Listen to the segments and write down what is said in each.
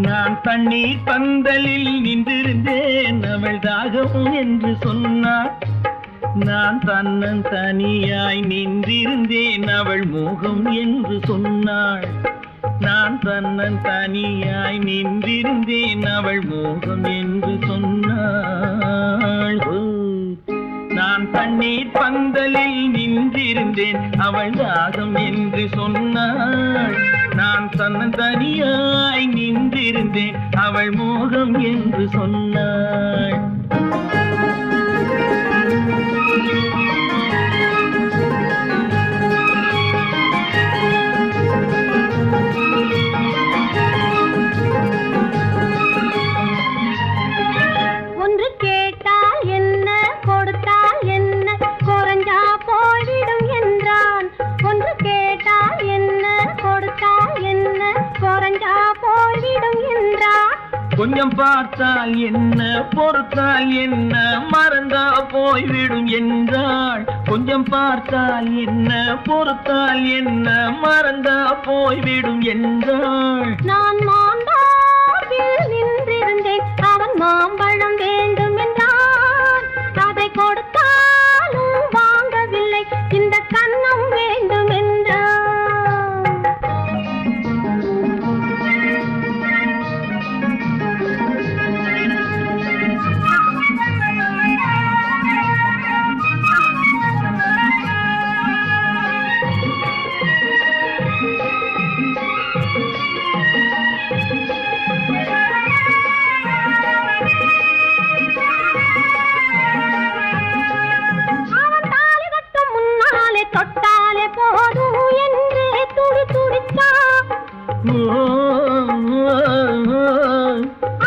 நான் தண்ணீர் பந்தலில் நின்றிருந்தேன் அவள் தாகம் என்று சொன்னாள். நான் தன்னன் தனியாய் நின்றிருந்தேன் அவள் மோகம் என்று சொன்னாள். நான் தன்னன் தனியாய் நின்றிருந்தேன் அவள் மோகம் என்று சொன்னாள். நான் தண்ணீர் பந்தலில் நின்றிருந்தேன் அவள் தாகம் என்று சொன்னாள். நான் தன்னன் தனியாய் நின்றிருந்தேன் அவள் மோகம் என்று சொன்னாள். கொஞ்சம் பார்த்தால் என்ன பொறுத்தால் என்ன மறந்தா போய்விடும் என்றாள். கொஞ்சம் பார்த்தால் என்ன பொறுத்தால் என்ன மறந்தா போய்விடும் என்றாள். நான் மாந்தாவில் நின்றிருந்தேன் அவன் மாம்பழம் வேண்டும் என்றான். அதை கொடுத்தாலும் வாங்கவில்லை இந்த கன்னம் வேண்டும் என்றான். தொட்டாலே போதும் என்றே துடி துடிச்சா.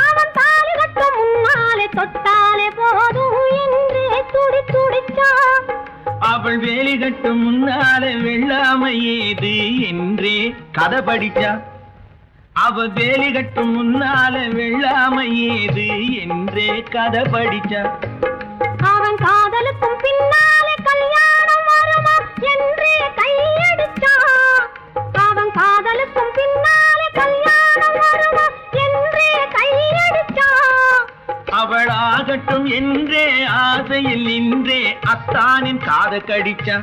அவன் தாலி கட்டும் முன்னாலே தொட்டாலே போதும் என்றே துடி துடிச்சா. அவள் வேலி கட்டும் முன்னாலே வெள்ளாமை ஏது என்றே கதை படிச்சா. அவள் வேலி கட்டும் முன்னாலே வெள்ளாமை ஏது என்றே கதை படிச்சா. அவன் காதலுக்கும் பின்னாலே கல்யாணம் வருமா என்றே கையடிச்சா. அவன் காதலுக்கும் பின்னாலே கல்யாணம் வருமா என்றே கையடிச்சா. அவள் ஆகட்டும் என்றே ஆசையில் நின்றே அத்தானின் காத கடிச்சா.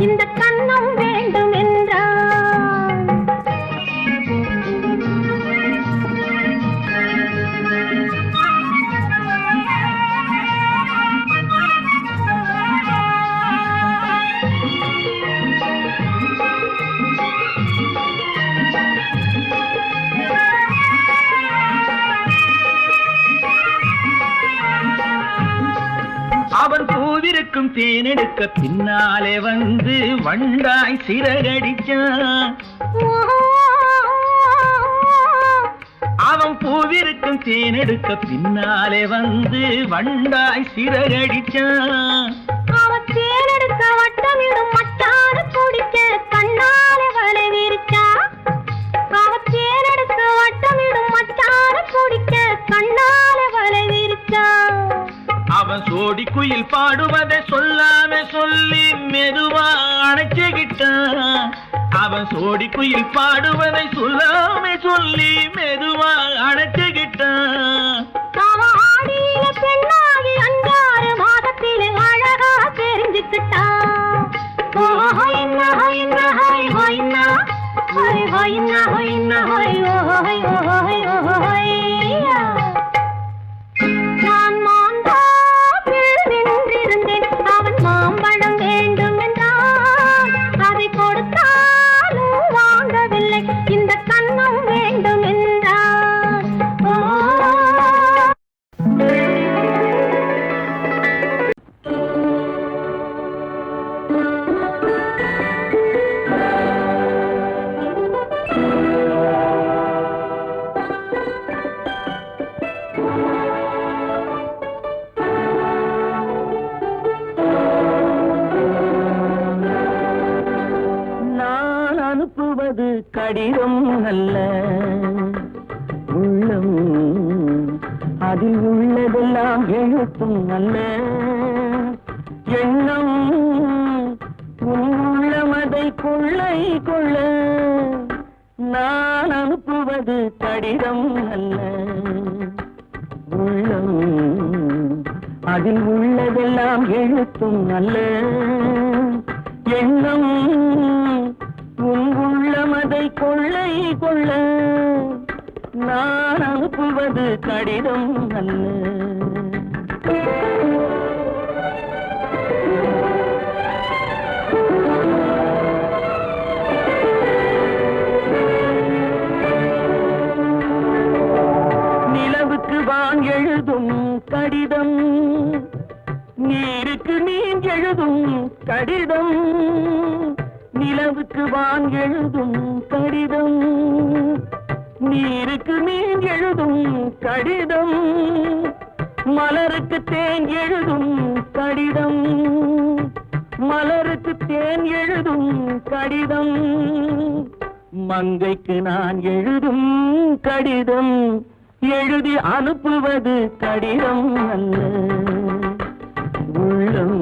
இந்த கன்னம் வேண்டும் என்றான். அவன் பூவிருக்கும் தேனெடுக்க பின்னாலே வந்து வண்டாய் சிறகடிச்சான். அவன் பூவிருக்கும் தேனெடுக்க பின்னாலே வந்து வண்டாய் சிறகடிச்சான். அவன் தேனெடுக்க வட்டமிடும் மட்டான குடிக்க கண்ணாலே வலை விரிச்சா. அவன் தேனெடுக்க வட்டமிடும் மட்டான குடிக்க கண்ணாலே வலை விரிச்சா. அவன் சோடி குயில் பாடுவதை சொல்லாம சொல்லி மெதுவா அணைச்சுக்கிட்டான். அவன் சோடி குயில் பாடுவதை சொல்லாம சொல்லி மெதுவா அணைச்சுக்கிட்டான். ஆடியில பெண்ணாகி 5-6 மாதத்திலே அழகா தெரிஞ்சுக்கிட்டான். நான் மாந்தாவில் நின்றிருந்தேன் அவன் மாம்பழம் வேண்டும் என்றான். அதை கொடுத்தாலும் வாங்கவில்லை இந்த கன்னம் வேண்டும் என்றான். கடிதம் அல்ல உள்ளம் அதில் உள்ளதெல்லாம் எழுத்தும் அல்ல எண்ணம் உன் உள்ளம் அதை கொள்ளை கொள்ள நான் அனுப்புவது கடிதம் அல்ல உள்ளம் அதில் உள்ளதெல்லாம் எழுத்தும் அல்ல எண்ணம் உன் உள்ளம் அதை கொள்ளை கொள்ள நான் அனுப்புவது கடிதம் அல்ல வான் எழுதும் கடிதம் நீருக்கு நீர் எழுதும் கடிதம் நிலவுக்கு வான் எழுதும் கடிதம் நீருக்கு நீர் எழுதும் கடிதம் மலருக்கு தேன் எழுதும் கடிதம் மலருக்கு தேன் எழுதும் கடிதம் மங்கைக்கு நான் எழுதும் கடிதம் எழுதி அனுப்புவது கடிதம் அல்ல உள்ளம்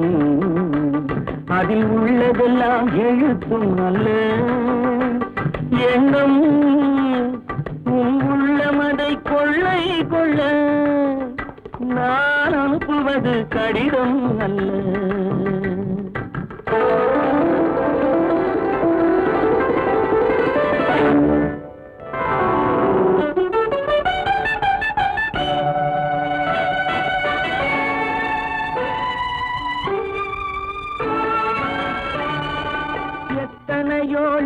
அதில் உள்ளதெல்லாம் எழுத்தும் அல்ல எண்ணம் உன் உள்ளம் அதை கொள்ளை கொள்ள நான் அனுப்புவது கடிதம் அல்ல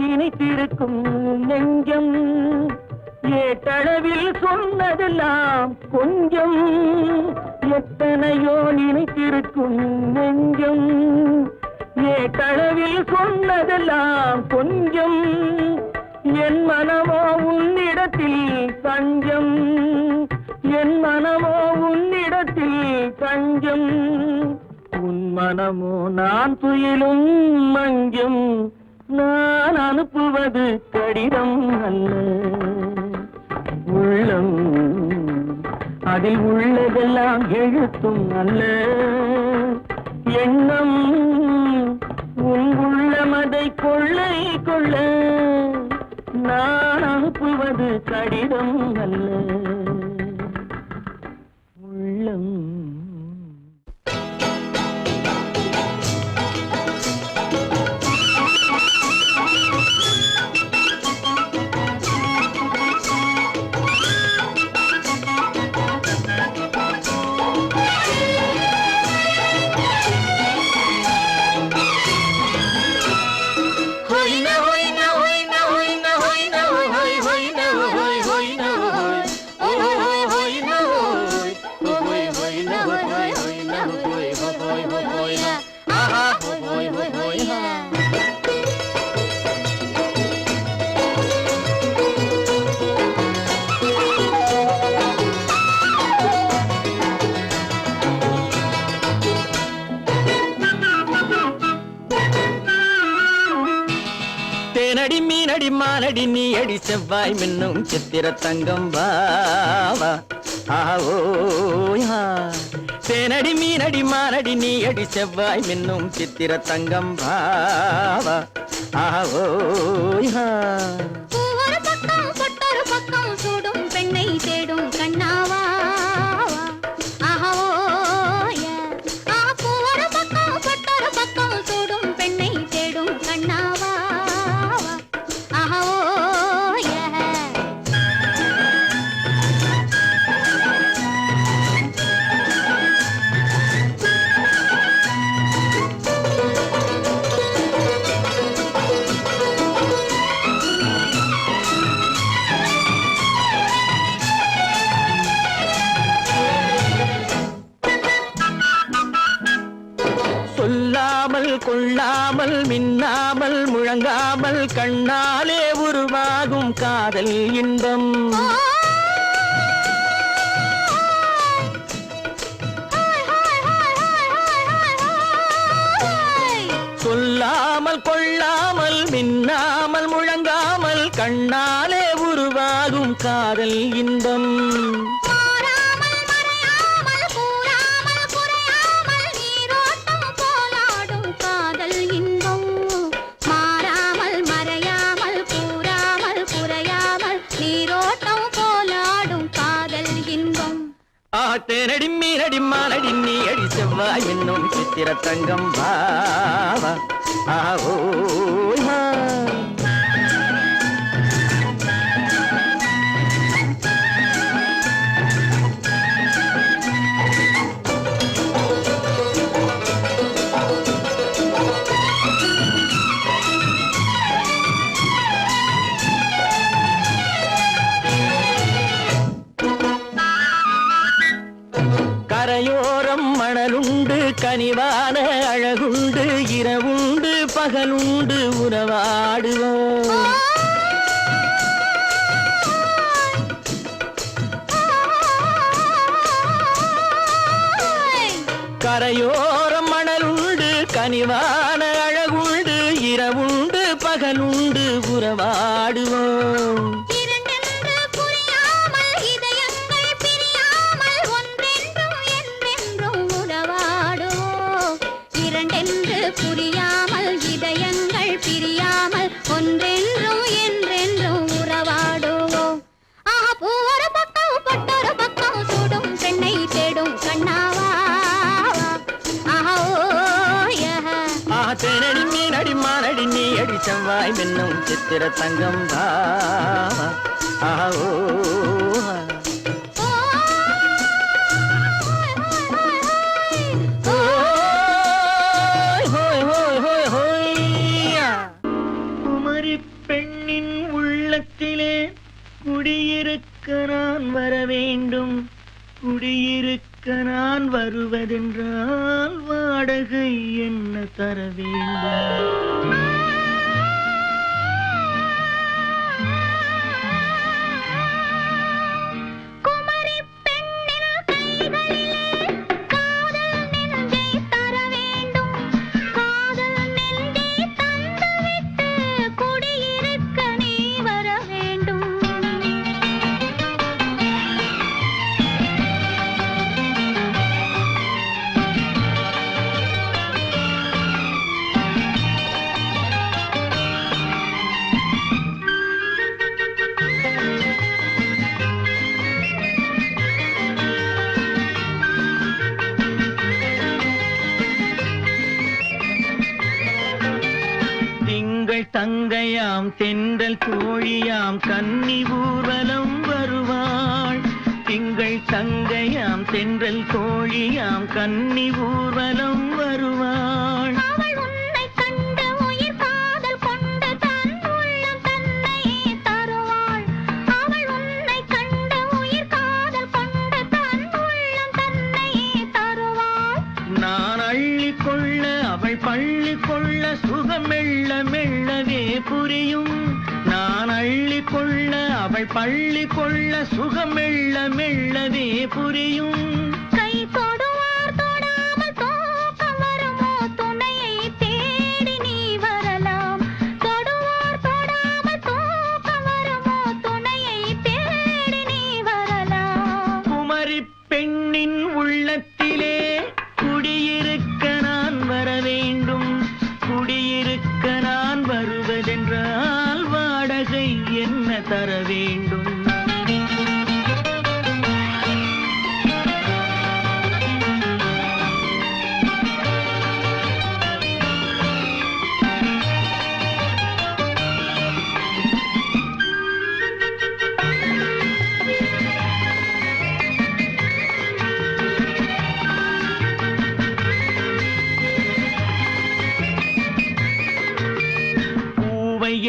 இணைத்திருக்கும் நெஞ்சம் ஏட்டளவில் சொன்னதெல்லாம் கொஞ்சம் எத்தனையோ நினைத்திருக்கும் நெஞ்சம் ஏட்டளவில் சொன்னதெல்லாம் கொஞ்சம் என் மனமோ உன்னிடத்தில் தஞ்சம் என் மனமோ உன்னிடத்தில் தஞ்சம் உன் மனமோ நான் துயிலும் மஞ்சம் நான் அனுப்புவது கடிதம் அல்ல உள்ளம் அதில் உள்ளதெல்லாம் எழுத்தும் அல்ல எண்ணம் உன் உள்ளம் அதை கொள்ளை கொள்ள நான் அனுப்புவது கடிதம் அல்ல உள்ளம் தேனடி மீனடி மானடி நீ அடி செவ்வாய் மின்னும் சித்திர தங்கம் வாவா ஆவோயா தேனடி மீனடி மானடி நீ அடி செவ்வாய் மின்னும் சித்திர தங்கம் வாவா ஆவோயா ஒரு பக்கம் பொட்டொரு பக்கம் சூடும் பெண்ணை தேடும் கண்ணாவா ஒரு பக்கம் பொட்டொரு பக்கம் சூடும் பெண்ணை தேடும் கண்ணாவா கொள்ளாமல் மின்னாமல் முழங்காமல் கண்ணாலே உருவாகும் காதல் இன்பம் சொல்லாமல் கொள்ளாமல் மின்னாமல் முழங்காமல் கண்ணா இன்பம். மாறாமல் மறையாமல் கூறாமல் குறையாமல் நீரோட்டம் போலாடும் காதல் இன்பம். மாறாமல் மறையாமல் கூறாமல் குறையாமல் நீரோட்டம் போலாடும் காதல் இன்பம். தேனடி மீனடி மானடி நீ அடி செவ்வாய் என்னும் சித்திர தங்கம் பாவா. ஆஹோ கரையோரம் மணலுண்டு கனிவான அழகுண்டு இரவுண்டு பகலுண்டு உறவாடுவோம். கரையோரம் மணலுண்டு கனிவான அழகுண்டு இரவுண்டு பகலுண்டு உறவாடுவோம். புரியாமல் இதயங்கள் பிரியாமல் ஒன்றென்றும் என்றென்றும் உறவாடுவோம். பூவொரு பக்கம் பொட்டொரு பக்கம் சுடும் பெண்ணை தேடும் கண்ணாவா. தேனடி மீனடி மானடி நீ அடி செவ்வாய் மின்னும் சித்திர தங்கம் பாவா. ஆஹோ பெண்ணின் உள்ளத்திலே குடியிருக்க நான் வர வேண்டும். குடியிருக்க நான் வருவதென்றால் வாடகை என்ன தர வேண்டும்? தங்கையாம் தென்றல் தோழியாம் கன்னி ஊர்வலம் வருவாள். திங்கள் தங்கையாம் தென்றல் தோழியாம் கன்னி ஊர்வலம் வருவாள். அவள் உன்னை கண்டு உயிர் காதல் கொண்டு தன் உள்ளம் தன்னையே தருவாள். அவள் உன்னை கண்டு உயிர் காதல் கொண்டு தன் உள்ளம் தன்னையே தருவாள். நான் அள்ளி கொள்ள அவள் பள்ளி கொள்ள சுகம் மெல்ல மெல்லவே புரியும். நான் அள்ளி கொள்ள அவள் பள்ளி கொள்ள சுகம் மெல்ல மெல்லவே புரியும். கை தொடுவார் தொடாமல் தூக்கம் வருமோ துணையை தேடி நீ வரலாம். தொடுவார் தொடாமல் தூக்கம் வருமோ துணையை தேடி நீ வரலாம். குமரி பெண்ணின் உள்ளத்திலே குடியிருக்க நான் வர வேண்டும். குடியிருக்க நான் வருவதென்றால் வாடகை என்ன தர வேண்டும்?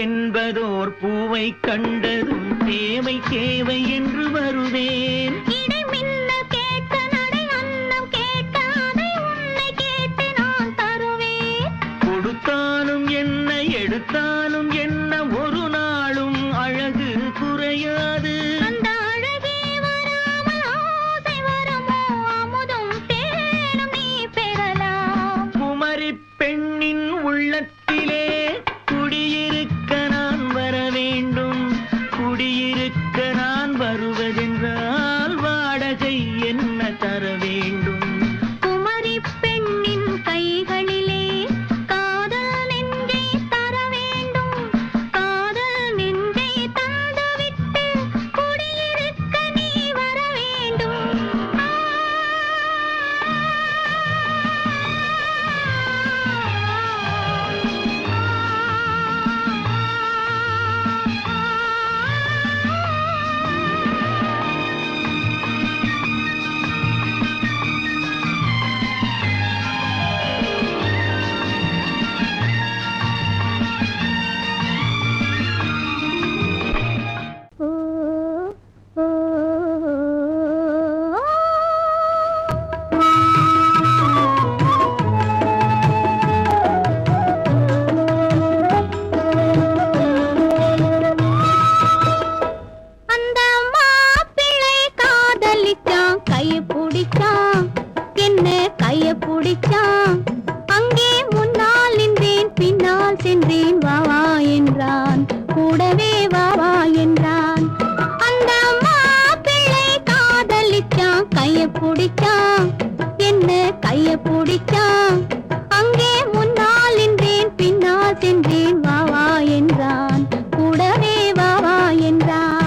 என்பதோர் பூவை கண்டதும் தேவை தேவை என்று வருவேன். இடை மின்ன கேட்க நடை அன்னம் கேட்க அதை உன்னை கேட்டு நான் தருவேன். கொடுத்தாலும் என்ன எடுத்தாலும் என்ன ஒரு நாளும் அழகு குறையாது. அந்த அழகே வராமல் ஆசை வருமோ அமுதும் தேனும் நீ பெறலாம். குமரி பெண்ணின் உள்ளத்திலே குடியிருக்க நான் வர வேண்டும். குடியிருக்க நான் வருவதென்றால் பிடிச்சான், என்ன கைய பிடிச்சான். அங்கே முன்னால் நின்றேன், பின்னால் சென்றேன். வா வா என்றான், கூடவே வா வா என்றான். அந்த மாப்பிள்ளை காதலிச்சான், கைய பிடிச்சான், என்ன கைய பிடிச்சான். அங்கே முன்னால் நின்றேன், பின்னால் சென்றேன். வா வா என்றான், கூடவே வா வா என்றான்.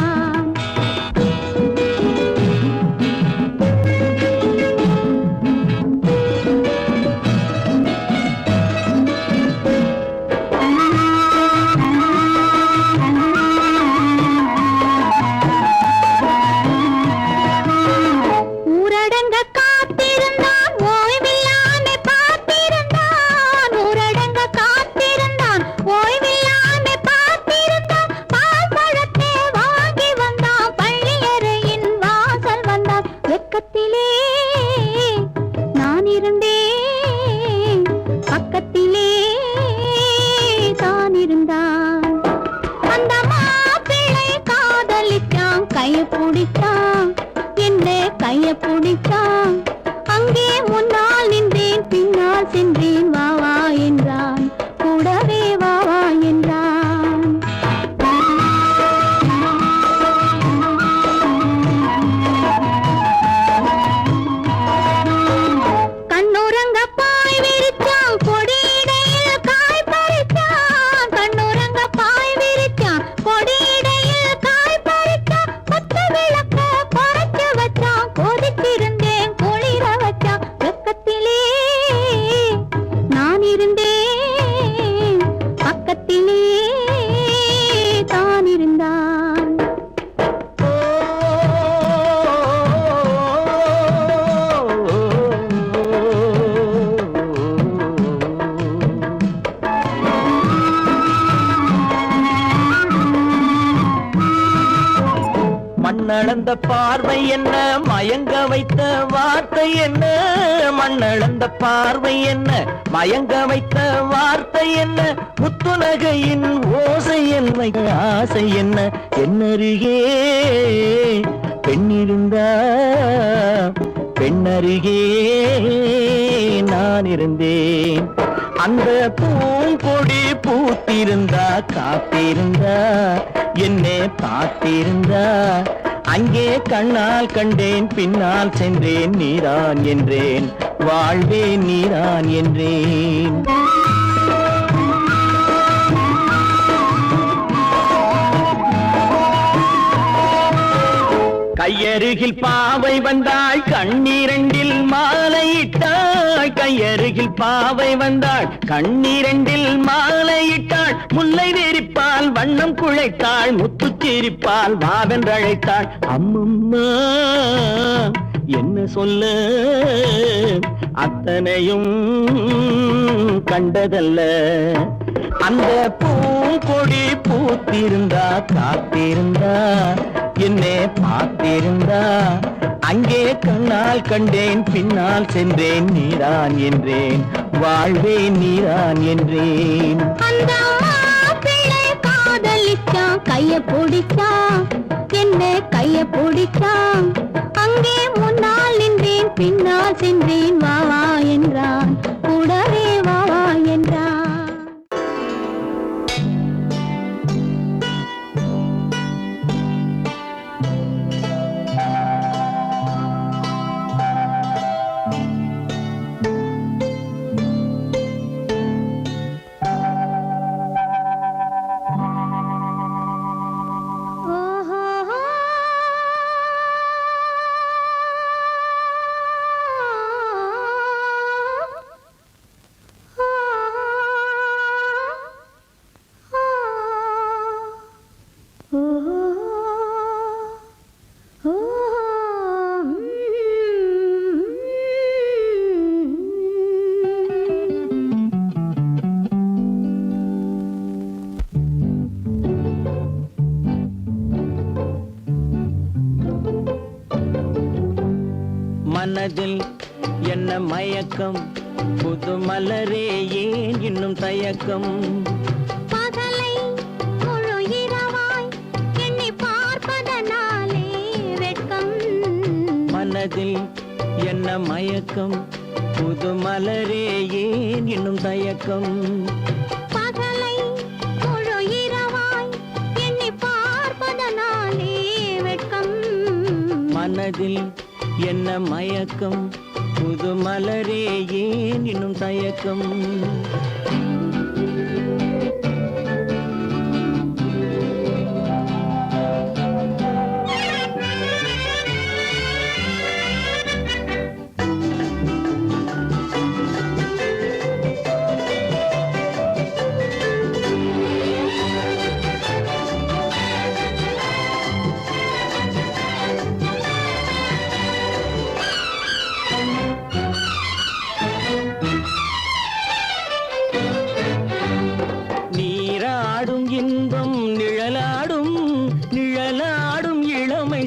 ஊரடங்க காத்திருந்தான், ஓய்வில்லாமே பார்த்திருந்தான். ஊரடங்க காத்திருந்தான், ஓய்வில்லாமே பார்த்திருந்தான். பால் பழத்தை வாங்கி வந்தான், பள்ளியறையின் வாசல் வந்தான். வெக்கத்திலே நான் இருந்தேன், பக்கத்திலே தான் இருந்தான். அந்த மாப்பிள்ளை காதலிச்சான், கைய பிடிச்சான், என்ன கைய பிடிச்சான். அங்கே முன்னால் நின்றேன், பின்னால் சென்றேன். வா வா என்றான், கூடவே வா வா என்றான். கண்ணுறங்க பாய் விரிச்சான், கொடியிடையில் காய் பறிச்சான். கண்ணுறங்க பாய் விரிச்சான், கொடியிடையில் காய் பறிச்சான். கொத்து விளக்க குறைச்சு வச்சான், கொதிச்சிருந்தேன் குளிர வச்சான். வெக்கத்திலே நான் இருந்தேன், பக்கத்திலே தான் இருந்தான். மண்ணளந்த பார்வை என்ன, மயங்க வைத்த வார்த்தை என்ன. மண்ணளந்த பார்வை என்ன, மயங்க வைத்த வார்த்தை என்ன. முத்துநகையின் ஓசை என்ன, ஆசை என்ன. என்னருகே பெண்ணிருந்தா, பெண்ணருகே நான் இருந்தேன். அந்த பூங்கொடி பூத்திருந்தா, காத்திருந்தா, என்னை பார்த்திருந்தா. அங்கே கண்ணால் கண்டேன், பின்னால் சென்றேன். நீதான் என்றேன், வாழ்வே நீதான் என்றேன். கையருகில் பாவை வந்தாள், கண்ணீரண்டில் மாலையிட்டாள். கையருகில் பாவை வந்தாள், கண்ணீரண்டில் மாலையிட்டாள். முல்லை வெறிப்பால் வண்ணம் குழைத்தாள், முத்து சிரிப்பால் வாவென்றழைத்தாள். அம்மம்மா என்ன சொல்ல, அத்தனையும் கண்டதல்ல. அந்த பூங்கொடி பூத்திருந்தா, காத்திருந்தா, என்னை பார்த்திருந்தா. அங்கே கண்ணால் கண்டேன், பின்னால் சென்றேன். நீதான் என்றேன், வாழ்வே நீதான் என்றேன். அந்த மாப்பிள்ளை காதலிச்சான், கைய பிடிச்சான், என்ன கைய பிடிச்சான். அங்கே முன்னால் நின்றேன், பின்னால் சென்றேன். வா வா என்றான், கூடவே வா வா என்றான். மனதில் என்ன மயக்கம், புது மலரே ஏன் இன்னும் தயக்கம். பகலை முழு இரவாய் எண்ணி பார்ப்பதனாலே வெட்கம். மனதில் என்ன மயக்கம் புது மலரே ஏன் இன்னும் தயக்கம் பகலை முழு இரவாய் எண்ணி பார்ப்பதனாலே வெட்கம் மனதில் என்ன மயக்கம் புது மலரே ஏன் இன்னும் தயக்கம்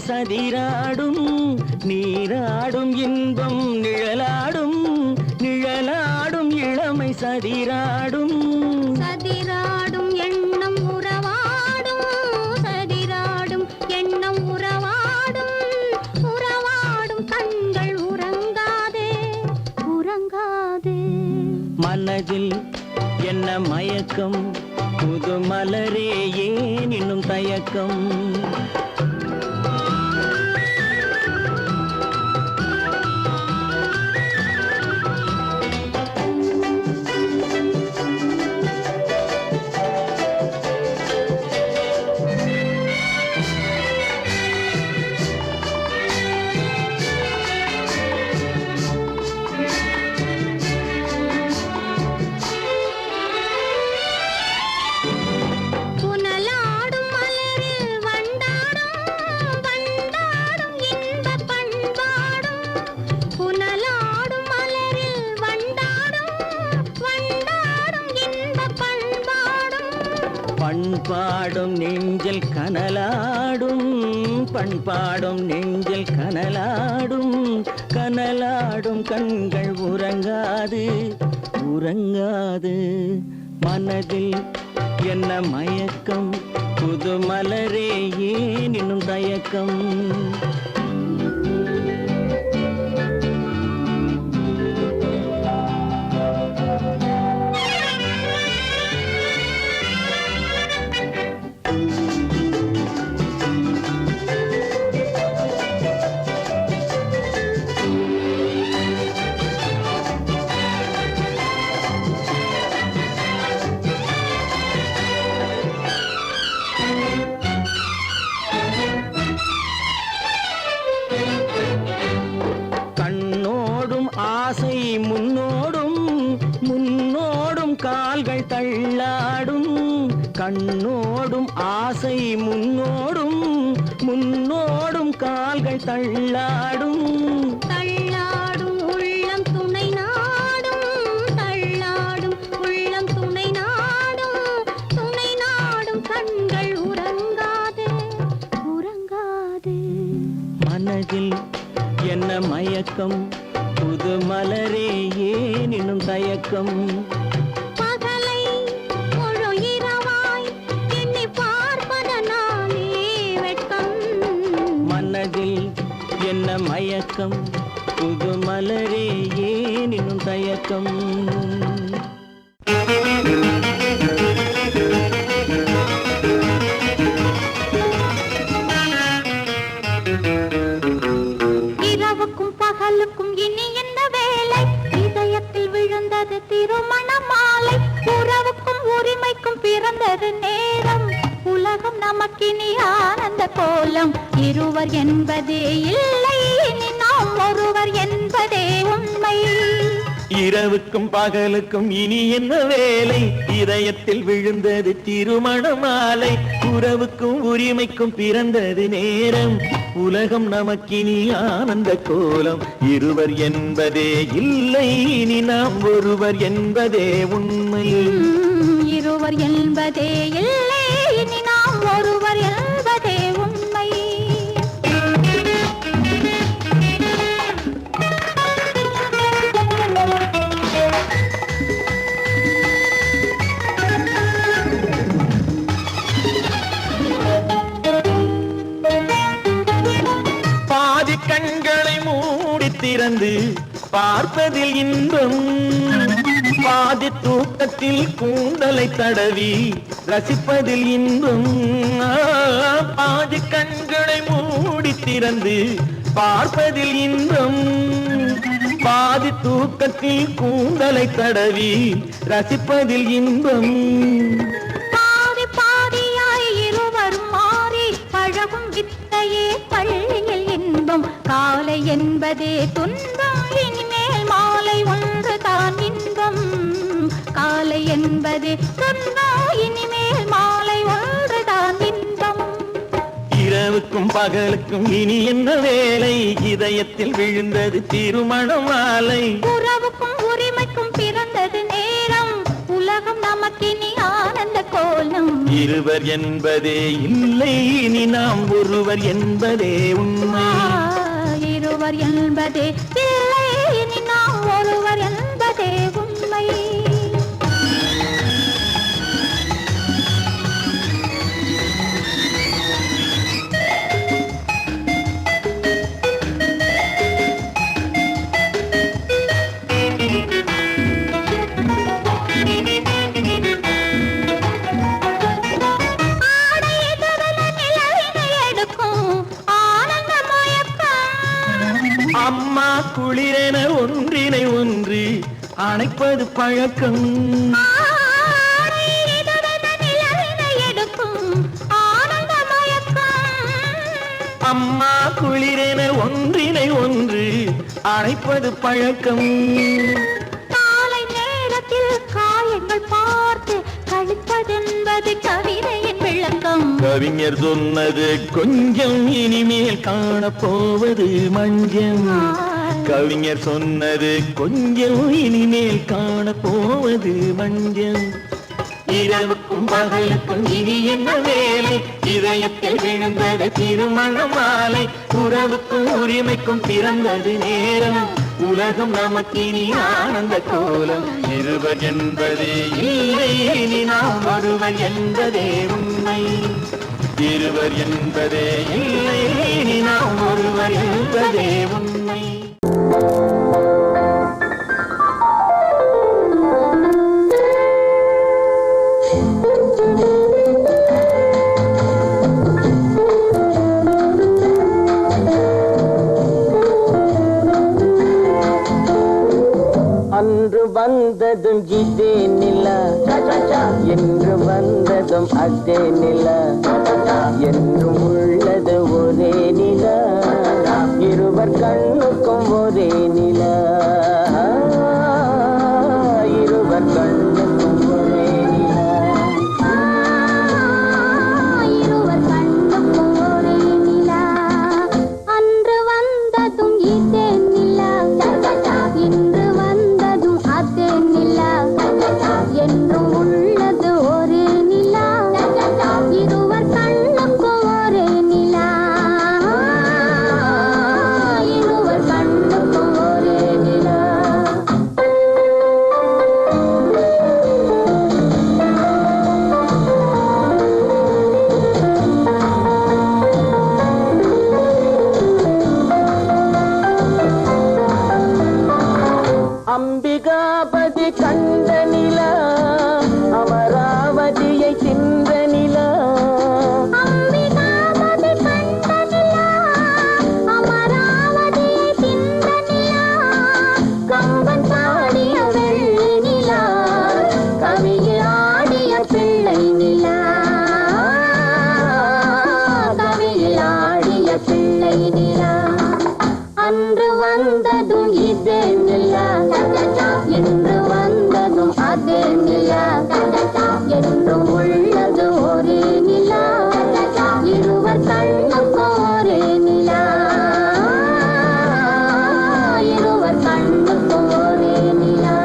சதிராடும் நீராடும் இன்பம் நிழலாடும் நிழலாடும் இளமை சதிராடும் சதிராடும் எண்ணம் உறவாடும் சதிராடும் எண்ணம் உறவாடும் உறவாடும் கண்கள் உறங்காதே உறங்காதே மனதில் என்ன மயக்கம் புது மலரே ஏன் இன்னும் தயக்கம் பண்பாடும் நெஞ்சில் கனலாடும் பண்பாடும் நெஞ்சில் கனலாடும் கனலாடும் கண்கள் உறங்காது உறங்காது மனதில் என்ன மயக்கம் புது மலரே ஏன் இன்னும் தயக்கம் ஆசை முன்னோடும் முன்னோடும் கால்கள் தள்ளாடும் கண்ணோடும் ஆசை முன்னோடும் முன்னோடும் கால்கள் தள்ளாடும் தள்ளாடும் உள்ளம் துணை நாடும் தள்ளாடும் உள்ளம் துணை நாடும் கண்கள் உறங்காதே உறங்காதே மனதில் என்ன மயக்கம் புது மலரே ஏன் இன்னும் தயக்கம் பகலை முழு இரவாய் எண்ணி பார்ப்பதனாலே வெட்கம் மனதில் என்ன மயக்கம் புது மலரே ஏன் இன்னும் தயக்கம் இரவுக்கும் பகலுக்கும் இனி என்ன வேலை இதயத்தில் விழுந்தது திருமண மாலை உறவுக்கும் உரிமைக்கும் பிறந்தது நேரம் உலகம் நமக்கினி ஆனந்த கோலம் இருவர் என்பதே இல்லை இனி நாம் ஒருவர் என்பதே உண்மை இரவுக்கும் பகலுக்கும் இனி என்ன வேலை இதயத்தில் விழுந்தது திருமண மாலை உறவுக்கும் உரிமைக்கும் பிறந்தது நேரம் உலகம் நமக்கினி ஆனந்த கோலம் இருவர் என்பதே இல்லை இனி நாம் ஒருவர் என்பதே உண்மை இருவர் என்பதே இல்லை இனி நாம் ஒருவர் என்பதே உண்மை கண்களை மூடி மூடி திறந்து பார்ப்பதில் இன்பம் பாதி தூக்கத்தில் கூந்தலை தடவி ரசிப்பதில் இன்பம் பாதி கண்களை மூடி திறந்து பார்ப்பதில் இன்பம் பாதி தூக்கத்தில் கூந்தலை தடவி ரசிப்பதில் இன்பம் பாதி பாதியாய் இருவரும் மாறி பழகும் வித்தையே பள்ளியில் இன்பம் காலை என்பதே துன்பம் இனிமேல் மாலை ஒன்று தான் இன்பம் காலை என்பதே துன்பம் இனிமேல் மாலை ஒன்று தான் இன்பம் இரவுக்கும் பகலுக்கும் இனி என்ன வேலை இதயத்தில் விழுந்தது திருமண மாலை உறவுக்கும் உரிமைக்கும் பிறந்தது நேரம் உலகம் நமக்கினி ஆனந்த கோலம் இருவர் என்பதே இல்லை இனி நாம் ஒருவர் என்பதே உண்மை இருவர் என்பதே இல்லை இனி நாம் ஒருவர் என்பதே உண்மை அம்மா குளிரென ஒன்றினை ஒன்று அணைப்பது பழக்கம் அம்மா குளிரென ஒன்றினை ஒன்று அணைப்பது பழக்கம் காலை நேரத்தில் காயங்கள் பார்த்து கழிப்பதென்பது கவிதையின் விளக்கம் கவிஞர் சொன்னது கொஞ்சம் இனிமேல் காணப்போவது மஞ்சம் கவிஞர் சொன்னது கொஞ்சம் இனிமேல் காணப்போவது மஞ்சம் இரவுக்கும் பகலுக்கும் இனி என்ன வேலை இதயத்தில் விழுந்தது திருமண மாலை உறவுக்கும் உரிமைக்கும் பிறந்தது நேரம் உலகம் நமக்கினி ஆனந்த கோலம் இருவர் என்பதே இல்லை இனி நாம் ஒருவர் என்பதே உண்மை இருவர் என்பதே இல்லை இனி நாம் ஒருவர் என்பதே உண்மை அன்று வந்ததும் இதே நிலா என்று வந்ததும் அதே நிலா என்றும் உள்ளது ஒரே நிலா இருவர் கண்ணுக்கும் ஒரே நிலா இருவர் கண்ணுக்கும் ஒரே நிலா இருவர் கண்ணுக்கும் ஒரே நிலா அன்று வந்ததும் இதே நிலா இன்று வந்ததும் அதே நிலா என்றும் உள்ளது ஒரே நிலா இருவர் கண்ணுக்கும் ஒரே நிலா இருவர் கண்ணுக்கும் ஒரே நிலா அம்பிகாபதி கண்ட நிலா அமராவதியை தின்ற நிலா அம்பிகாபதி கண்ட நிலா அமராவதியை தின்ற நிலா கம்பன் பாடிய வெள்ளி நிலா கவியில் ஆடிய பிள்ளை நிலா கவியில் ஆடிய பிள்ளை நிலா அன்று வந்ததும் இதே நிலா என்று வந்ததும் அதே நிலா என்றும் உள்ளது ஒரே நிலா இருவர் கண்ணுக்கும் ஒரே நிலா இருவர் கண்ணுக்கும் ஒரே நிலா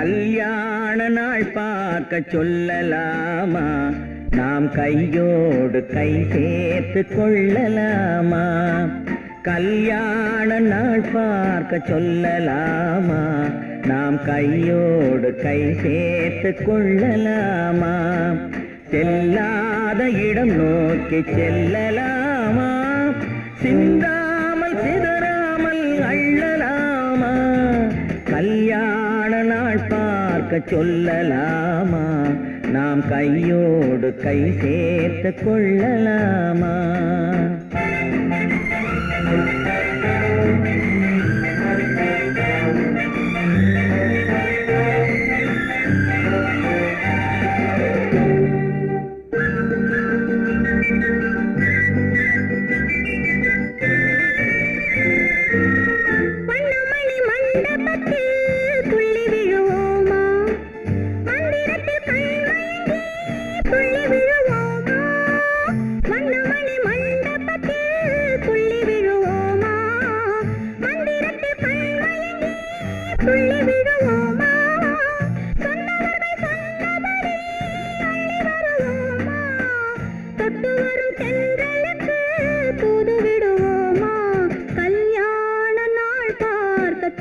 கல்யாண நாள் பார்க்க சொல்லலாமா, நாம் கையோடு கை சேர்த்து கொள்ளலாமா. கல்யாண நாள் பார்க்க சொல்லலாமா, நாம் கையோடு கை சேர்த்து கொள்ளலாமா. செல்லாத இடம் நோக்கி செல்லலாமா, சிந்தாமல் சிதறாமல் அள்ளலாமா. கல்யாண நாள் பார்க்க சொல்லலாமா, நாம் கையோடு கை சேர்த்து கொள்ளலாமா.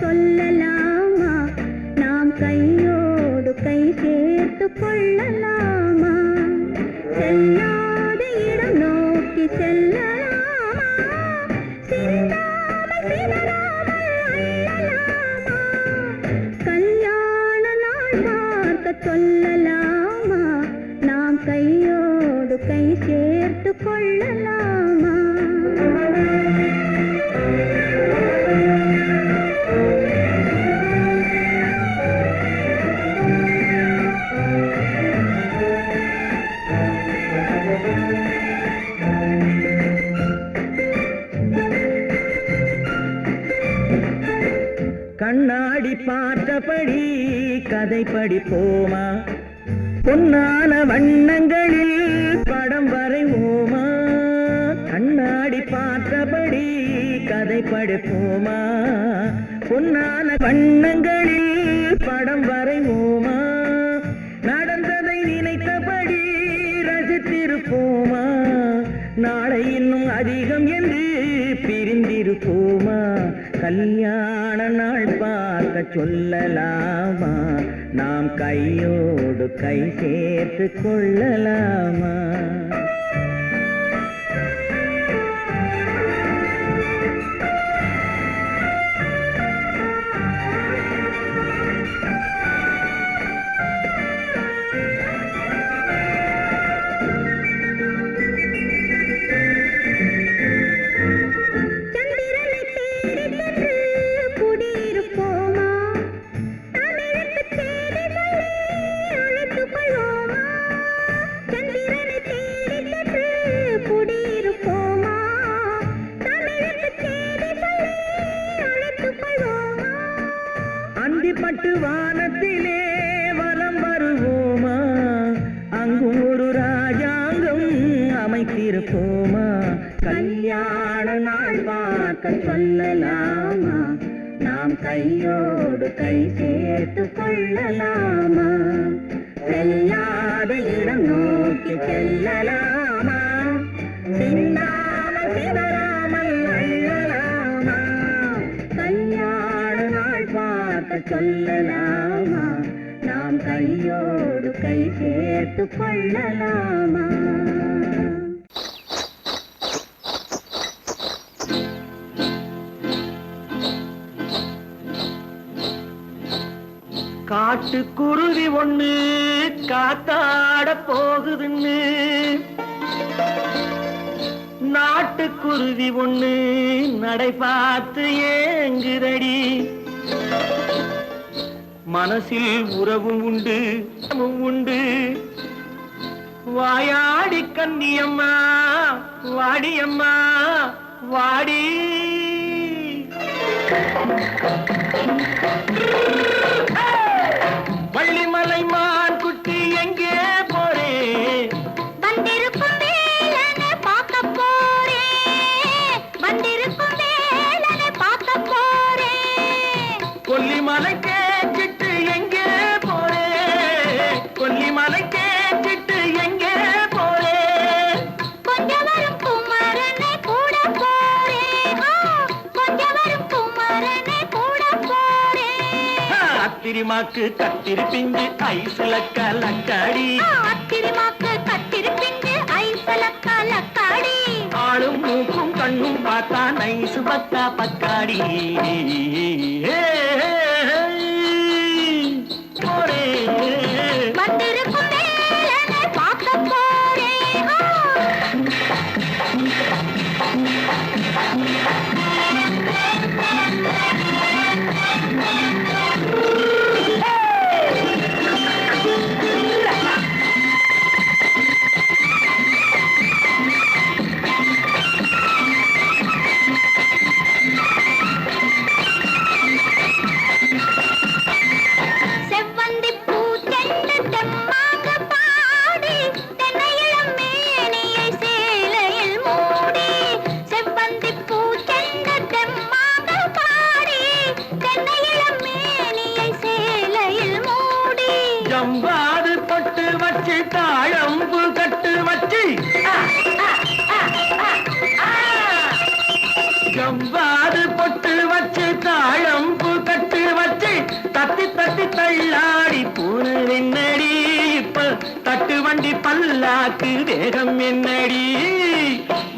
சொல்லலாமா, நாம் கையோடு கை சேர்த்து கொள்ளலாமா. செல்லாத இடம் நோக்கி செல்லலாமா, சிந்தாமல் சிதறாமல் அள்ளலாமா. கல்யாண நாள் பார்க்க சொல்லலாமா, நாம் கையோடு கை சேர்த்து கொள்ளலாமா. கண்ணாடி பார்த்தபடி கதை படிப்போமா, பொன்னான வண்ணங்களில் படம் வரைவோமா. கண்ணாடி பார்த்தபடி கதை படிப்போமா, பொன்னான வண்ணங்களில் படம் வரைவோமா. நடந்ததை நினைத்தபடி ரசித்திருப்போமா, நாளை இன்னும் அதிகம் என்று பிரிந்திருப்போமா. கல்யாண நாள் பார்க்க சொல்லலாமா, நாம் கையோடு கை சேர்த்து கொள்ளலாமா. அந்திப்பட்டு வானத்திலே வலம் வருவோமா, அங்கு ஒரு ராஜாங்கம் அமைத்திருப்போமா. கல்யாண நாள் பார்க்க சொல்லலாமா, நாம் கையோடு கை சேர்த்து கொள்ளலாமா. செல்லாத இடம் நோக்கி செல்லலாமா, சிந்தாமல் சிதறாமல் அள்ளலாமா. கல்யாண நாள் பார்க்க சொல்லலாமா, நாம் கையோடு கை சேர்த்து கொள்ளலாமா. காட்டுக்குருவி ஒண்ணு காத்தாட போகுதுன்னு, நாட்டுக்குருவி ஒண்ணு நடை பார்த்து ஏங்குதடி. மனசில் உறவும் உண்டு உண்டு, வாயாடி கன்னியம்மா வாடியம்மா வாடி. வள்ளிமலை மான் குட்டி எங்கே போறே, வந்திருக்கும் வேலனை பார்க்க போறேன், வந்திருக்கும் வேலனை பார்க்க போறேன். கொல்லிமலை கேட்டு எங்கே ஆத்திரிமாக்கு கத்திருப்பிஞ்சு ஐசுல கலக்காடி ஆத்திரிமாக்கு கத்திருப்பிஞ்சு ஐசுல கலக்காடி ஆளும் மூக்கும் கண்ணும் பார்த்தா நைசு பக்கா பக்காடி போரே வந்திருக்கும் வேலனை பார்க்க போறேன் ஜம்பாது பொட்டு வச்சு தாழம்பு கட்டு வச்சு ஜம்பாது பொட்டு வச்சு தாழம்பு கட்டு வச்சு தத்தி தத்தி தள்ளாடி பூனு என்னடி இப்ப தட்டு வண்டி பல்லாக்கு வேகம் என்னடி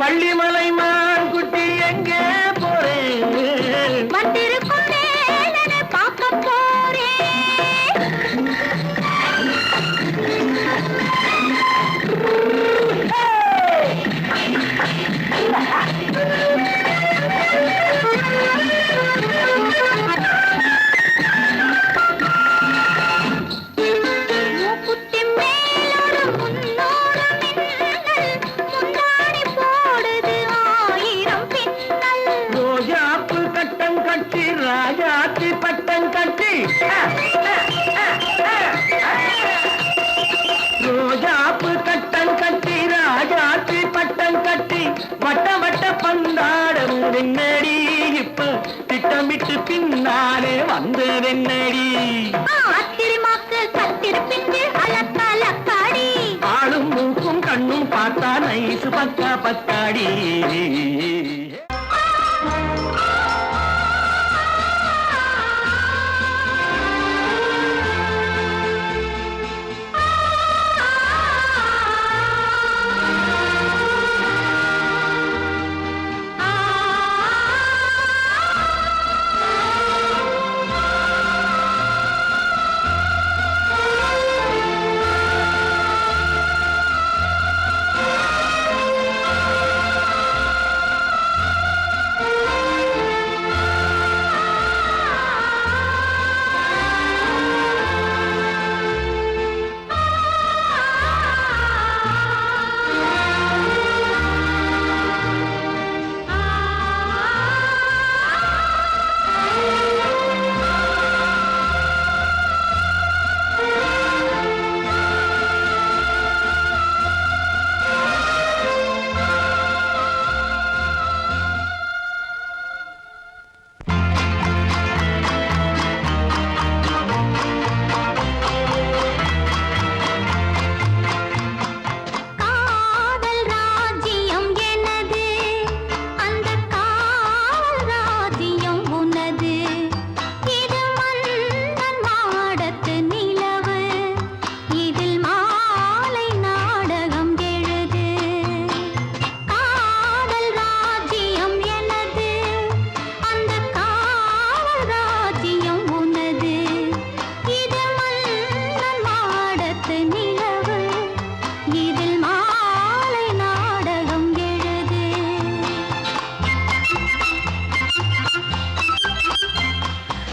வள்ளிமலை மான் குட்டி எங்கே போறேன் வந்திருக்கும் வேலனை பார்க்க போறேன் ரோஜாப்பு கட்டம் கட்டி ராஜாத்தி பட்டம் கட்டி ரோஜாப்பு கட்டம் கட்டி ராஜாத்தி பட்டம் கட்டி வட்ட வட்ட பந்தாடம் வெண்ணடி இப்ப திட்டமிட்டு பின்னாலே வந்து வெண்ணடி ஆத்திரிமாக்கு கத்திருப்பிஞ்சு அலக்காடி ஆளும் மூக்கும் கண்ணும் பார்த்தா நைசு பக்கா பக்காடி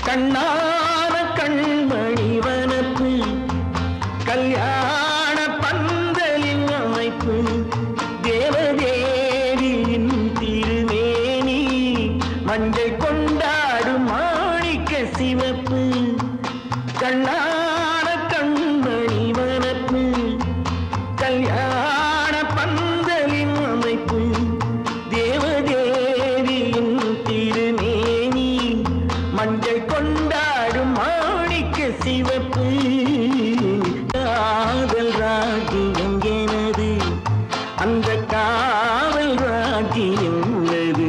கண்ணான கண்மணி வனப்பு கல்யாண பந்தலின் அமைப்பு தேவதேவியின் திருமேனி மஞ்சள் கொண்டாடும் மாணிக்க சிவப்பு கண்ணான கண்மணி வனப்பு கல்யாண பந்தலின் அமைப்பு தேவதேவியின் திருமேனி மஞ்சள் கொண்டாடும் மாணிக்க சிவப்பு காதல் ராஜ்யம் எனது அந்த காவல் ராஜ்யம் உள்ளது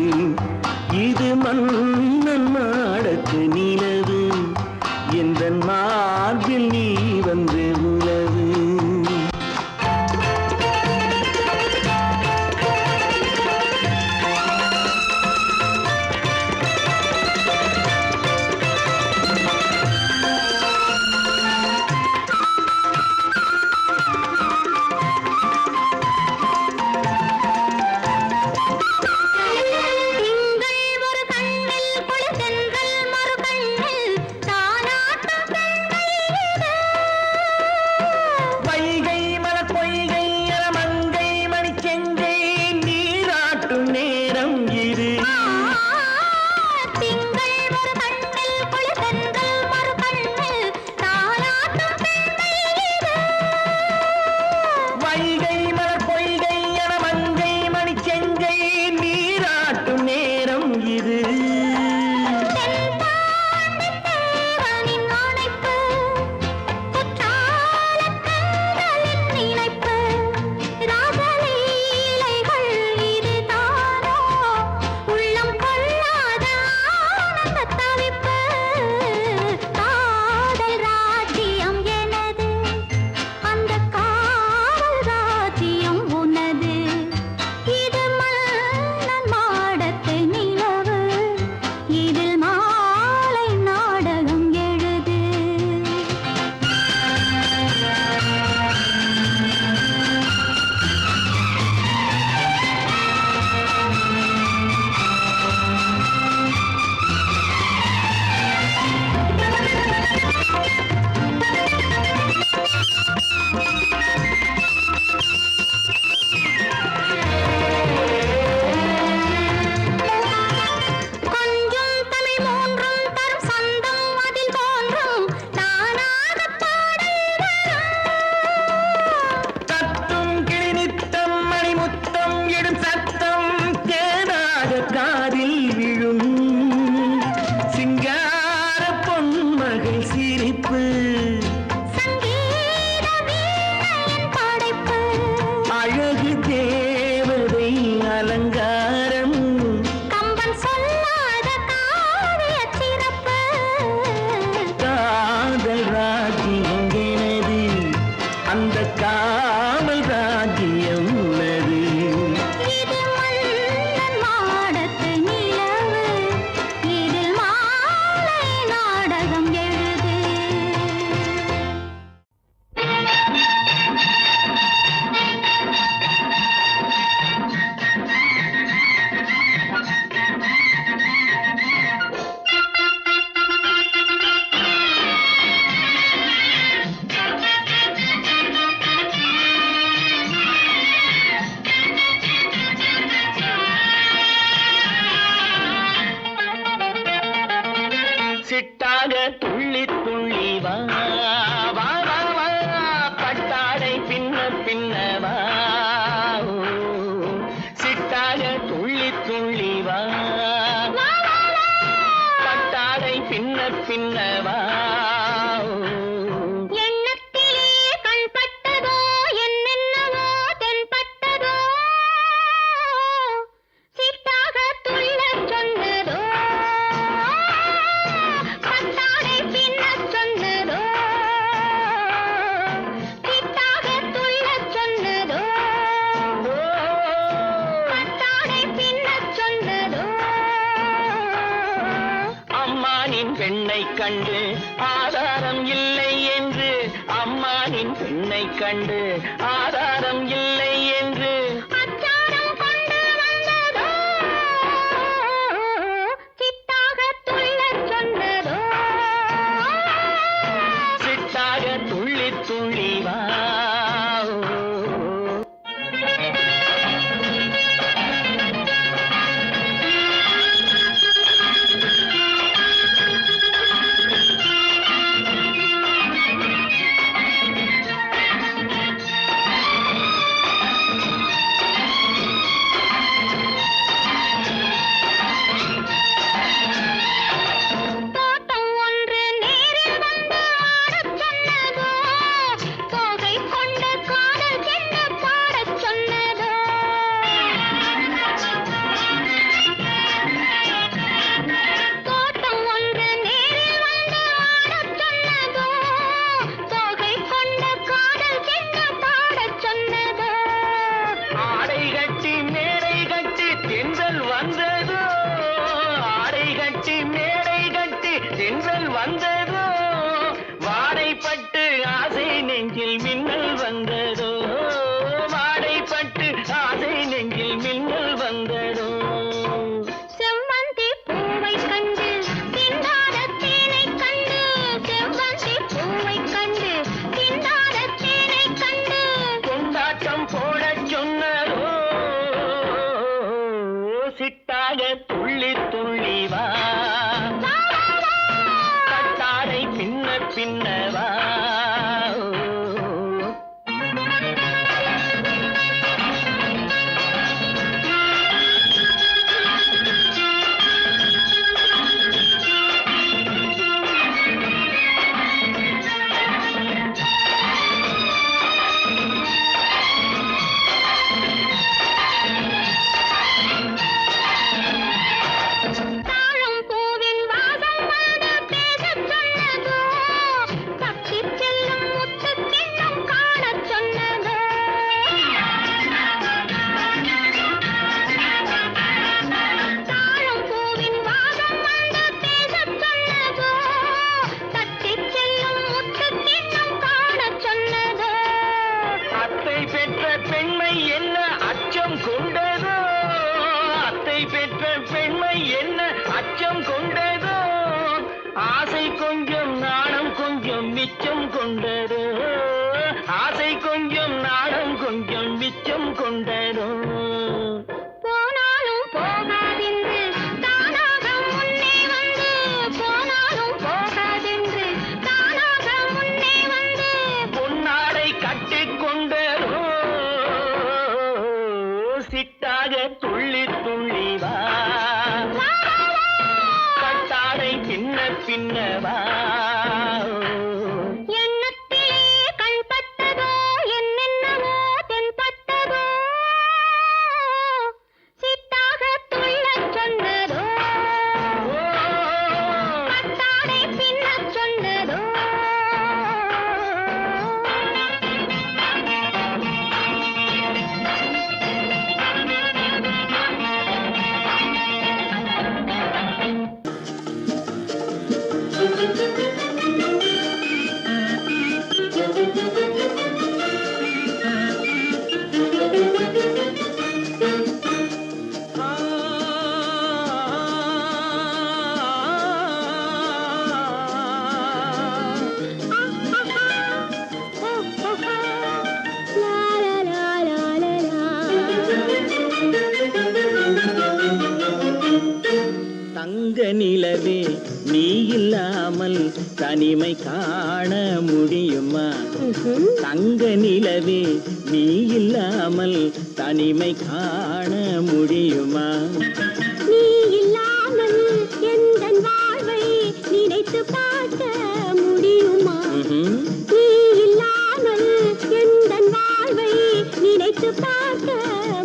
இது மன்னன் மாடத்து நிலவு எந்த சிட்டாக துள்ளி துள்ளி வா வா வா வா பட்டாடை பின்ன பின்ன வா சிட்டாக துள்ளி துள்ளி வா பட்டாடை பின்ன பின்ன வா பெண்ணை கண்டு ஆதாரம் இல்லை என்று அம்மானின் பெண்ணை கண்டு ஆதாரம் இல்லை என்று அச்சாரம் கொண்டு வந்ததோ சிட்டாக துள்ளச் சொன்னதோ சிட்டாக துள்ளி துள்ளி வா வந்ததோ வாடைப்பட்டு ஆசை நெஞ்சில் மின்னல் வந்ததோ வாடைப்பட்டு ஆசை நெஞ்சில் மின்னல் வந்ததோ செவ்வந்தி பூவை கண்டு திண்டாட தேனை கண்டு செவ்வந்தி பூவை கண்டு திண்டாட தேனை கண்டு கொண்டாட்டம் போடச் சொன்னதோ சிட்டாக துள்ளி துள்ளி வா பின்னவா அச்சம் கொண்டதோ ஆசை கொஞ்சம் நாணம் கொஞ்சம் மிச்சம் கொண்டதோ ஆசை கொஞ்சம் நாணம் கொஞ்சம் மிச்சம் கொண்டதோ போனாலும் போகாதென்று தானாக முன்னே வந்து போனாலும் போகாதென்று தானாக முன்னே வந்து பொன்னாடை கட்டிக்கொண்டதோ சிட்டாக துள்ளி துள்ளி வா பின்னவா எண்ணத்திலே கண்பட்டதோ என்னென்னவோ தென்பட்டதோ சிட்டாக துள்ளச் சொன்னதோ பட்டாடை பின்னச் சொன்னதோ தங்க நிலவே நீ இல்லாமல் தனிமை காண முடியுமா? தங்க நிலவே நீ இல்லாமல் தனிமை காண முடியுமா? நீ இல்லாமல் எந்தன் வாழ்வை நினைத்து பார்க்க முடியுமா? நீ இல்லாமல் எந்தன் வாழ்வை நினைத்து பார்க்க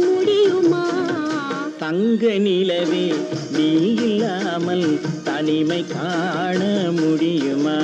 முடியுமா? தங்க நிலவே நீ இல்லாமல் தனிமை காண முடியுமா?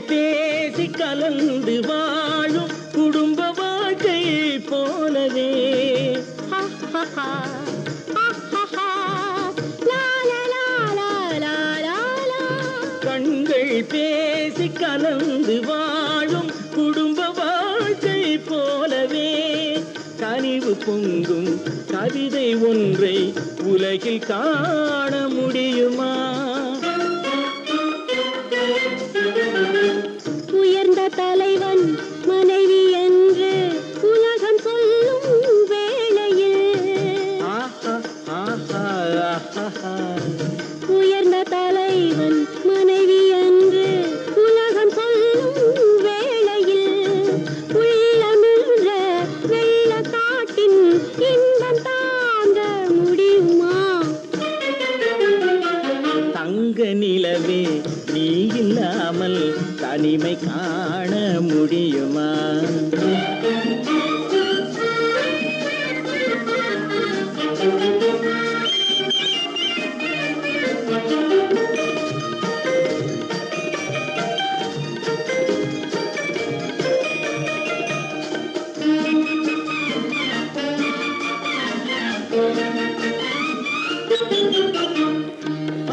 பேசி கலந்து வாழும் குடும்ப வாழ்க்கை போலவே கண்கள் பேசி கலந்து வாழும் குடும்ப வாழ்க்கை போலவே கனிவு பொங்கும் கவிதை ஒன்றை உலகில் காண முடியுமா? உயர்ந்த தலைவன் மனைவி என்று உலகம் சொல்லும் வேளையில் உயர்ந்த தலைவன் மனைவி என்று உலகம் சொல்லும் வேளையில் உள்ளமிழ்ற வெள்ளக்காட்டின் இன்பம் தாங்க முடியுமா? தங்க நிலவே நீ இல்லாமல் தனிமை காண முடியுமா?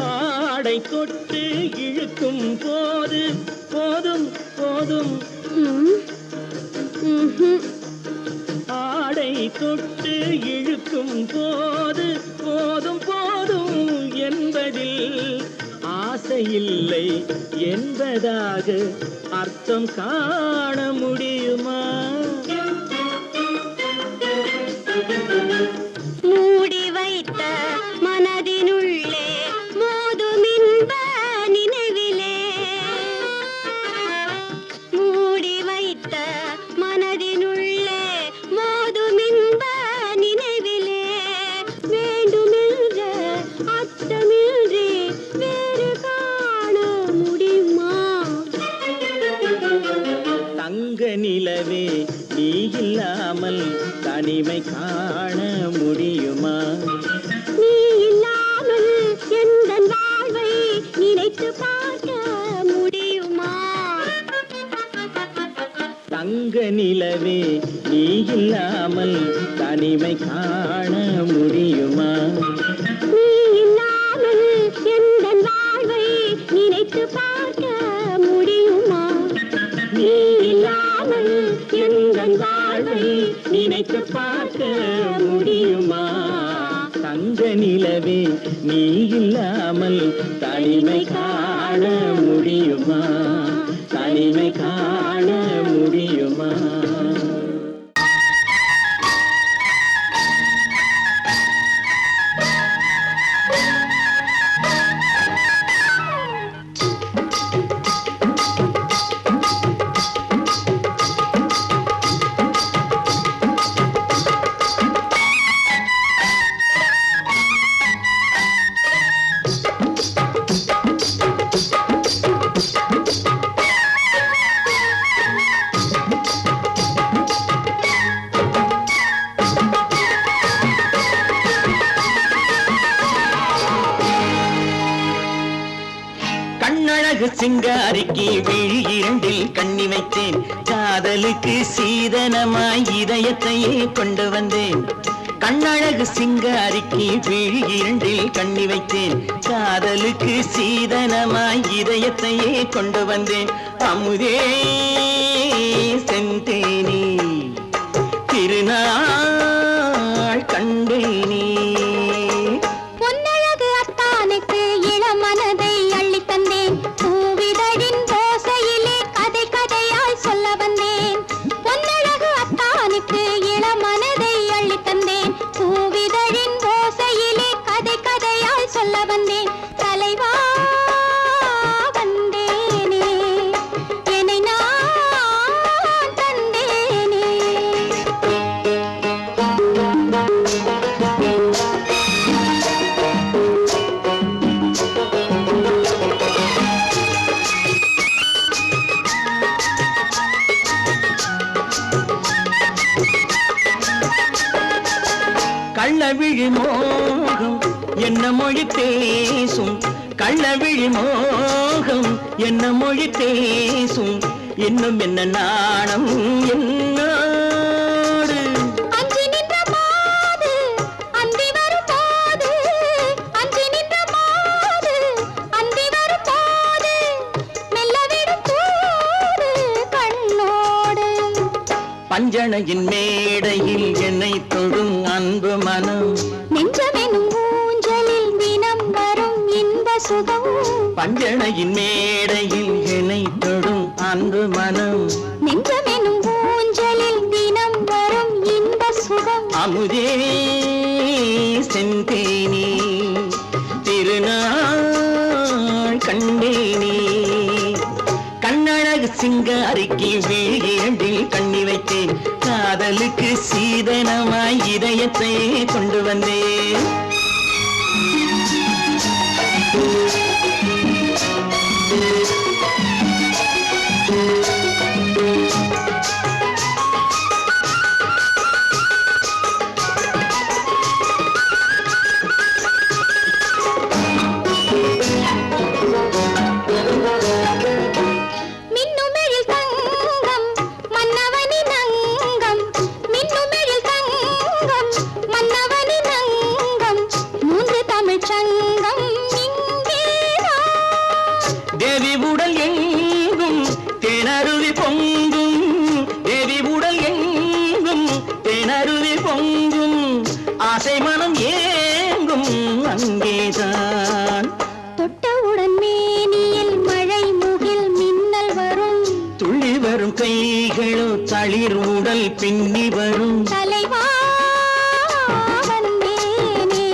ஆடை தொட்டு இழுக்கும் போது போதும் போதும் ஆடை தொட்டு இழுக்கும் போது போதும் போதும் என்பதில் ஆசையில்லை என்பதாக அர்த்தம் காண முடியுமா? மூடி வைத்த மனதினுள்ளே மோதும் இன்ப நினைவிலே மூடி வைத்த மனதினுள்ளே மோதும் இன்ப நினைவிலே வேண்டுமென்ற அச்சமின்றி வேறு காண முடியுமா? தங்க நிலவே நீ இல்லாமல் தனிமை காண முடியுமா? நீ இல்லாமல் எந்தன் வாழ்வை நினைத்து பார்க்க முடியுமா? தங்க நிலவே நீ இல்லாமல் தனிமை காண முடியுமா? நீ இல்லாமல் எந்தன் வாழ்வை நினைத்து பார்க்க முடியுமா? நீ இல்லாமல் எந்தன் வாழ்வை நினைத்து பார்க்க முடியுமா? தங்க நிலவே நீ இல்லாமல் தனிமை காண முடியுமா? தனிமை காண முடியுமா? கண்ணழகு சிங்காரிக்கு விழி இரண்டில் கண்ணி வைத்தேன், காதலுக்கு சீதனமாய் இதயத்தையே கொண்டு வந்தேன். கண்ணழகு சிங்காரிக்கு விழி இரண்டில் கண்ணி வைத்தேன், காதலுக்கு சீதனமாய் இதயத்தையே கொண்டு வந்தேன். அமுதே செந்தேனே திருநாள் கள்ளவிழி மோகம் என்ன மொழி பேசும் கள்ளவிழி மோகம் என்ன மொழி பேசும் இன்னும் என்ன நாணம் என்னோடு அஞ்சி நின்ற மாது அந்தி வரும் போது அஞ்சி நின்ற மாது அந்தி வரும் போது மெல்ல விடும் போது கண்ணோடு பஞ்சணையின் மேடையில் என்னை தொடும் அன்பு மனம் நெஞ்சமெனும் ஊஞ்சலில் தினம் வரும் இன்ப சுகம் பஞ்சணையின் மேடையில் என்னை தொடும் அன்பு மனம் நெஞ்சமெனும் ஊஞ்சலில் தினம் வரும் இன்ப சுகம் அமுதே செந்தேனி திருநாள் கண்டேனி கண்ணழகு சிங்காரிக்கு விழியண்டில் கண்ணி வைத்தேன் காதலுக்கு சீதனமாய் இதயத்தை கொண்டு வந்தேன் மின்னுமெழில் தங்கம் மன்னவனின் அங்கம் மின்னுமெழில் தங்கம் மன்னவனின் அங்கம் மூன்று தமிழ்ச் சங்கம் இங்கேதான் தேவி உடல் எங்கும் தேனருவி பொங்கும் தேவி உடல் எங்கும் தேனருவி பொங்கும் ஆசை மனம் ஏங்கும் அங்கேதான் தொட்டவுடன் மேனியில் மழை முகில் மின்னல் வரும் துள்ளி வரும் கைகளோ தளிர் உடல் பின்னி வரும் தலைவா வந்தேனே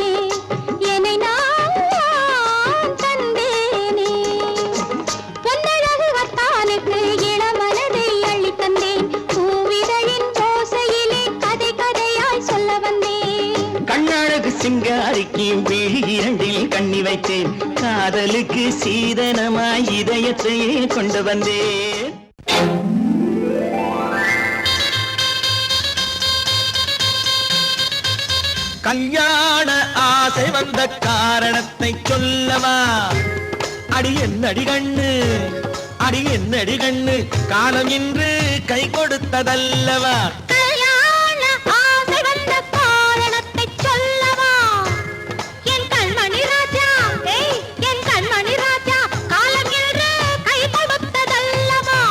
என்னை நான் தந்தேனே பொன்னழகு வத்தானுக்கு இளமனதை அள்ளித் தந்தேன் பூவிதழின் ஓசையிலே கதை கதையாய் சொல்ல வந்தேன் கண்ணழகு சிங்காரிக்கு விழி இரண்டில் கண்ணி வைத்தேன் காதலுக்கு சீதனமாய் இதயத்தையே கொண்டு வந்தேன் கல்யாண ஆசை வந்த காரணத்தை சொல்லவா அடி என்னடி கண்ணு அடி என்னடி கண்ணு காலம் இன்று கை கொடுத்ததல்லவா கல்யாண ஆசை வந்த காரணத்தை சொல்லவா என் கண்மணி ராஜா என் கண்மணி ராஜா காலம் என்று கை கொடுத்ததல்லவா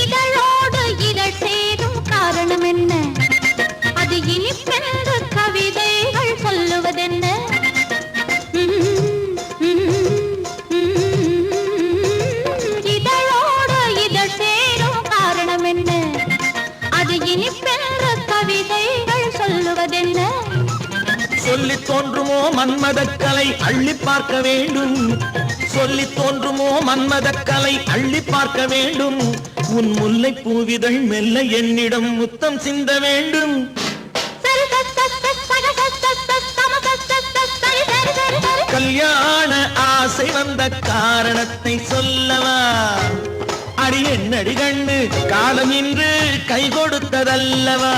இதழோடு இதழ் சேரும் காரணம் என்ன அது இனிப்பென்று கவிதைகள் சொல்லுவதென்ன இதழோடு இதழ் சேரும் காரணம் என்ன அது இனிப்பென்று கவிதைகள் சொல்லுவதென்ன சொல்லி தோன்றுமோ மன்மதக்கலை அள்ளி பார்க்க வேண்டும் சொல்லி தோன்றுமோ மன்மதக்கலை அள்ளி பார்க்க வேண்டும் உன் முல்லை பூவிதழ் மெல்ல என்னிடம் முத்தம் சிந்த வேண்டும் கல்யாண ஆசை வந்த காரணத்தை சொல்லவா அடி என்னடி கண்ணு காலம் இன்று கை கொடுத்ததல்லவா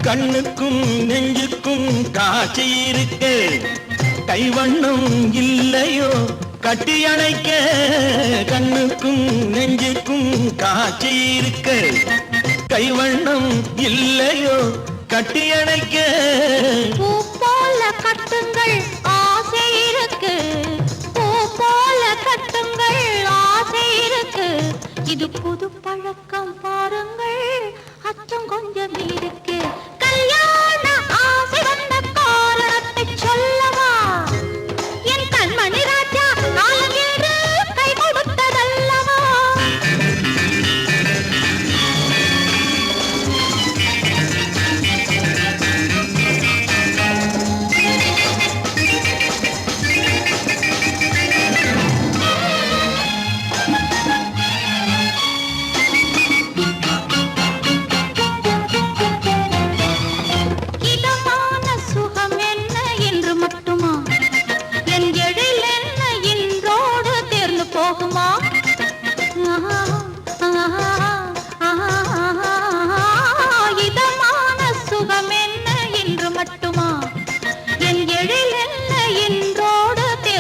கண்ணுக்கும் நெஞ்சுக்கும் காட்சி இருக்கு கைவண்ணம் இல்லையோ கட்டி அணைக்க கண்ணுக்கும் நெஞ்சுக்கும் காட்சி இருக்கு கைவண்ணம் இல்லையோ கட்டி அணைக்க பூ போல கட்டுங்கள் ஆசை இருக்கு பூ போல கட்டுங்கள் ஆசை இருக்கு இது புது பழக்கம் பாருங்கள் அச்சம் கொஞ்சம் இருக்கு கல்யாண ஆசை வந்த காரணத்தை சொல்லவா என் கண்மணி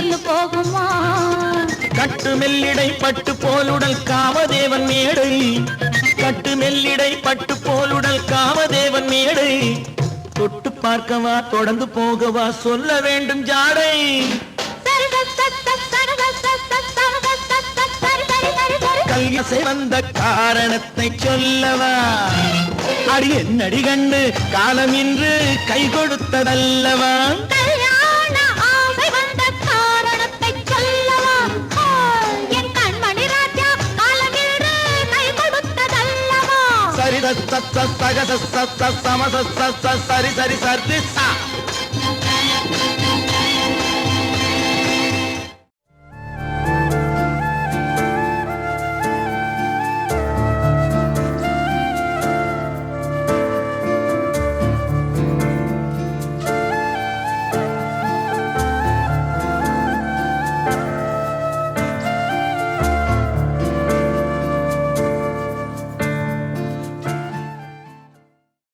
சேர்ந்து போகுமா? கட்டு மெல்லிடை பட்டு போலுடல் காமதேவன் மேடை, கட்டு மெல்லிடை பட்டு போலுடல் காமதேவன் மேடை. தொட்டு பார்க்கவா தொடர்ந்து போகவா சொல்ல வேண்டும் ஜாடை. கல்யாசை வந்த காரணத்தை சொல்லவா, அடி என்னடி கண்டு காலம் இன்று கை கொடுத்ததல்லவா. கல்யாண ஆசை வந்த காரணத்தை சொல்லவா, என் கண்மணி ராஜா காலமின்று கை கொடுத்ததல்லவா. சரி சரி சரி சரி சரி